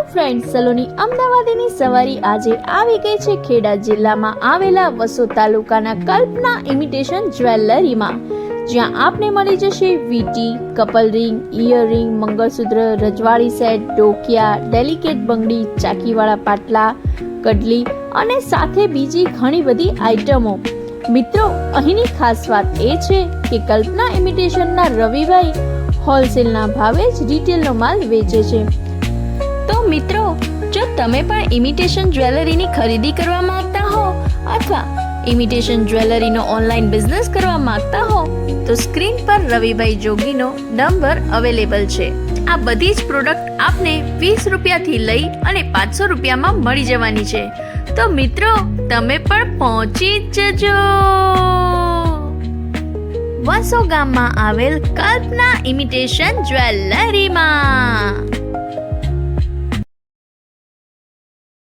Friends, Saloni અમદાવાદની સવારી આજે આવી ગઈ છે ખેડા જિલ્લામાં આવેલા વસોદ તાલુકાના કલ્પના ઇમિટેશન જ્વેલરીમાં, જ્યાં આપને મળી જશે વીટી, કપલ રિંગ, ઇયરિંગ, મંગળસૂત્ર, રજવાડી સેટ, ડોકિયા, ડેલિકેટ બંગડી, ચાકીવાળા પાટલા, કડલી અને સાથે બીજી ઘણી બધી આઇટમો. મિત્રો, અહીંની ખાસ વાત એ છે કે કલ્પના ઇમિટેશનના રવિભાઈ હોલસેલના ભાવે જ રિટેલનો માલ વેચે છે. તો મિત્રો, જો તમે પણ ઇમિટેશન જ્વેલરીની ખરીદી કરવા માંગતા હો અથવા ઇમિટેશન જ્વેલરીનો ઓનલાઈન બિઝનેસ કરવા માંગતા હો તો સ્ક્રીન પર રવિભાઈ જોગીનો નંબર અવેલેબલ છે. આ બધી જ પ્રોડક્ટ આપને 20 રૂપિયાથી લઈ અને 500 રૂપિયામાં મળી જવાની છે. તો મિત્રો, તમે પણ પહોંચી જજો વસો ગામમાં આવેલ કલ્પના ઇમિટેશન જ્વેલરીમાં.